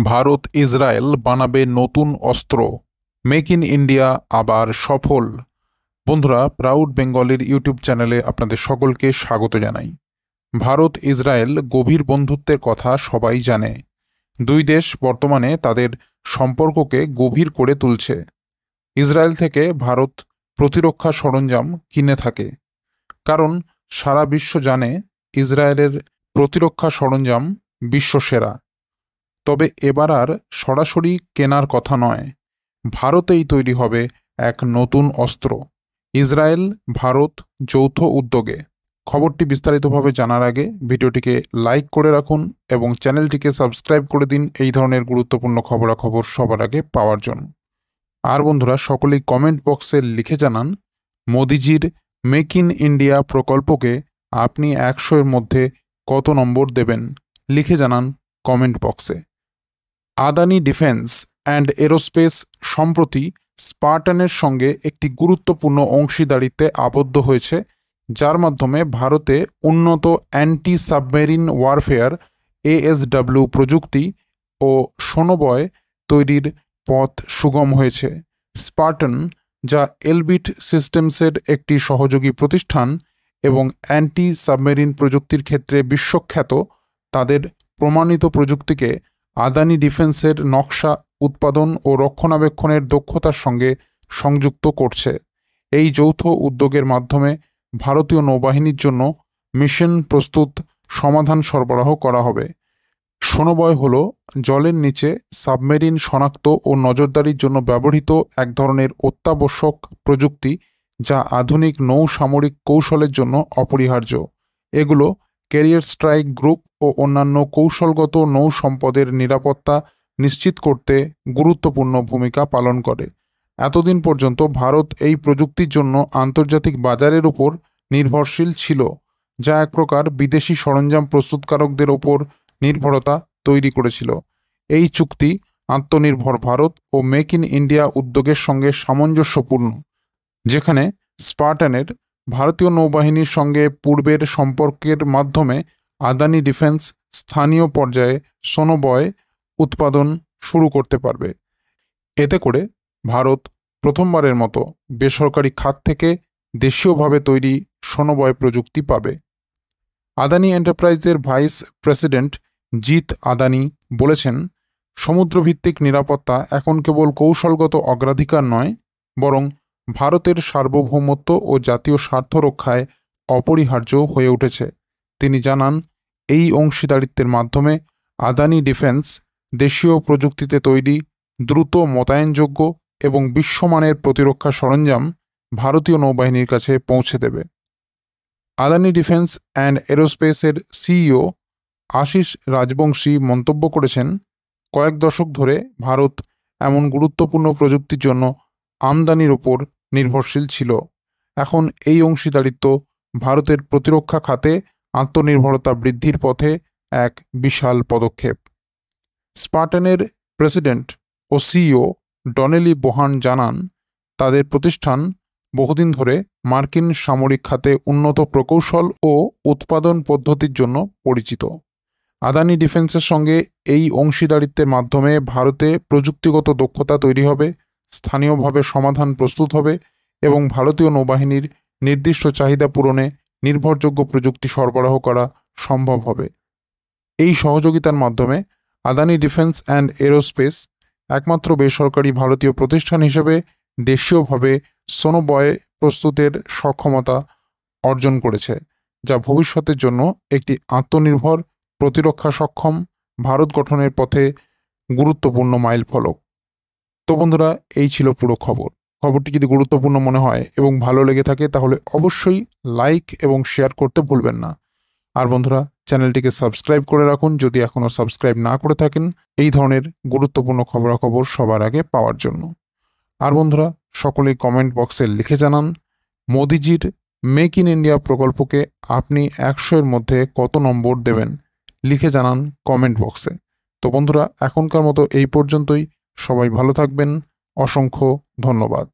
Bharat Israel বানাবে নতুন অস্ত্র, মেক ইন ইন্ডিয়া আবার সফল। বন্ধুরা, প্রাউড বেঙ্গলের ইউটিউব চ্যানেলে আপনাদের সকলকে স্বাগত জানাই। ভারত ইসরায়েল গভীর বন্ধুত্বের কথা সবাই জানে। দুই দেশ বর্তমানে তাদের সম্পর্ককে গভীর করে তুলছে। ইসরায়েল থেকে ভারত প্রতিরক্ষা সরঞ্জাম কিনে থাকে, কারণ সারা বিশ্ব জানে ইসরায়েলের প্রতিরক্ষা সরঞ্জাম বিশ্বসেরা। তবে এবার আর সরাসরি কেনার কথা নয়, ভারতেই তৈরি হবে এক নতুন অস্ত্র। ইসরায়েল ভারত যৌথ উদ্যোগে। খবরটি বিস্তারিতভাবে জানার আগে ভিডিওটিকে লাইক করে রাখুন এবং চ্যানেলটিকে সাবস্ক্রাইব করে দিন এই ধরনের গুরুত্বপূর্ণ খবরাখবর সবার আগে পাওয়ার জন্য। আর বন্ধুরা, সকলেই কমেন্ট বক্সে লিখে জানান মোদিজির মেক ইন ইন্ডিয়া প্রকল্পকে আপনি 100-এর মধ্যে কত নম্বর দেবেন, লিখে জানান কমেন্ট বক্সে। আদানি ডিফেন্স অ্যান্ড এরোস্পেস সম্প্রতি স্পার্টানের সঙ্গে একটি গুরুত্বপূর্ণ অংশীদারিত্বে আবদ্ধ হয়েছে, যার মাধ্যমে ভারতে উন্নত অ্যান্টি সাবমেরিন ওয়ারফেয়ার ASW প্রযুক্তি ও সোনোবয় তৈরির পথ সুগম হয়েছে। স্পার্টান, যা এলবিট সিস্টেমসের একটি সহযোগী প্রতিষ্ঠান এবং অ্যান্টি সাবমেরিন প্রযুক্তির ক্ষেত্রে বিশ্বখ্যাত, তাদের প্রমাণিত প্রযুক্তিকে আদানি ডিফেন্সের নকশা, উৎপাদন ও রক্ষণাবেক্ষণের দক্ষতার সঙ্গে সংযুক্ত করছে। এই যৌথ উদ্যোগের মাধ্যমে ভারতীয় নৌবাহিনীর জন্য মিশন প্রস্তুত সমাধান সরবরাহ করা হবে। সোনোবয় হল জলের নিচে সাবমেরিন শনাক্ত ও নজরদারির জন্য ব্যবহৃত এক ধরনের অত্যাবশ্যক প্রযুক্তি, যা আধুনিক নৌ সামরিক কৌশলের জন্য অপরিহার্য। এগুলো ক্যারিয়ার স্ট্রাইক গ্রুপ ও অন্যান্য কৌশলগত নৌ সম্পদের নিরাপত্তা নিশ্চিত করতে গুরুত্বপূর্ণ ভূমিকা পালন করে। এতদিন পর্যন্ত ভারত এই প্রযুক্তির জন্য আন্তর্জাতিক বাজারের উপর নির্ভরশীল ছিল, যা এক প্রকার বিদেশি সরঞ্জাম প্রস্তুতকারকদের ওপর নির্ভরতা তৈরি করেছিল। এই চুক্তি আত্মনির্ভর ভারত ও মেক ইন ইন্ডিয়া উদ্যোগের সঙ্গে সামঞ্জস্যপূর্ণ, যেখানে স্পার্টানের ভারতীয় নৌবাহিনীর সঙ্গে পূর্বের সম্পর্কের মাধ্যমে আদানি ডিফেন্স স্থানীয় পর্যায়ে সোনোবয় উৎপাদন শুরু করতে পারবে। এতে করে ভারত প্রথমবারের মতো বেসরকারি খাত থেকে দেশীয়ভাবে তৈরি সোনোবয় প্রযুক্তি পাবে। আদানি এন্টারপ্রাইজের ভাইস প্রেসিডেন্ট জিত আদানি বলেছেন, সমুদ্রভিত্তিক নিরাপত্তা এখন কেবল কৌশলগত অগ্রাধিকার নয়, বরং ভারতের সার্বভৌমত্ব ও জাতীয় স্বার্থ রক্ষায় অপরিহার্য হয়ে উঠেছে। তিনি জানান, এই অংশীদারিত্বের মাধ্যমে আদানি ডিফেন্স দেশীয় প্রযুক্তিতে তৈরি, দ্রুত মোতায়েনযোগ্য এবং বিশ্বমানের প্রতিরক্ষা সরঞ্জাম ভারতীয় নৌবাহিনীর কাছে পৌঁছে দেবে। আদানি ডিফেন্স অ্যান্ড এরোস্পেসের সিইও আশিস রাজবংশী মন্তব্য করেছেন, কয়েক দশক ধরে ভারত এমন গুরুত্বপূর্ণ প্রযুক্তির জন্য আমদানির ওপর নির্ভরশীল ছিল। এখন এই অংশীদারিত্ব ভারতের প্রতিরক্ষা খাতে আত্মনির্ভরতা বৃদ্ধির পথে এক বিশাল পদক্ষেপ। স্পার্টানের প্রেসিডেন্ট ও সিইও ডনেলি বোহান জানান, তাদের প্রতিষ্ঠান বহুদিন ধরে মার্কিন সামরিক খাতে উন্নত প্রকৌশল ও উৎপাদন পদ্ধতির জন্য পরিচিত। আদানি ডিফেন্সের সঙ্গে এই অংশীদারিত্বের মাধ্যমে ভারতে প্রযুক্তিগত দক্ষতা তৈরি হবে, স্থানীয়ভাবে সমাধান প্রস্তুত হবে এবং ভারতীয় নৌবাহিনীর নির্দিষ্ট চাহিদা পূরণে নির্ভরযোগ্য প্রযুক্তি সরবরাহ করা সম্ভব হবে। এই সহযোগিতার মাধ্যমে আদানি ডিফেন্স অ্যান্ড এরোস্পেস একমাত্র বেসরকারি ভারতীয় প্রতিষ্ঠান হিসেবে দেশীয়ভাবে সোনোবয় প্রস্তুতের সক্ষমতা অর্জন করেছে, যা ভবিষ্যতের জন্য একটি আত্মনির্ভর, প্রতিরক্ষা সক্ষম ভারত গঠনের পথে গুরুত্বপূর্ণ মাইলফলক। তো বন্ধুরা, এই ছিল পুরো খবর। খবরটি যদি গুরুত্বপূর্ণ মনে হয় এবং ভালো লেগে থাকে তাহলে অবশ্যই লাইক এবং শেয়ার করতে ভুলবেন না। আর বন্ধুরা, চ্যানেলটিকে সাবস্ক্রাইব করে রাখুন যদি এখনও সাবস্ক্রাইব না করে থাকেন, এই ধরনের গুরুত্বপূর্ণ খবরাখবর সবার আগে পাওয়ার জন্য। আর বন্ধুরা, সকলেই কমেন্ট বক্সে লিখে জানান মোদিজির মেক ইন ইন্ডিয়া প্রকল্পকে আপনি 100-এর মধ্যে কত নম্বর দেবেন, লিখে জানান কমেন্ট বক্সে। তো বন্ধুরা, এখনকার মতো এই পর্যন্তই। সবাই ভালো থাকবেন। অসংখ্য ধন্যবাদ।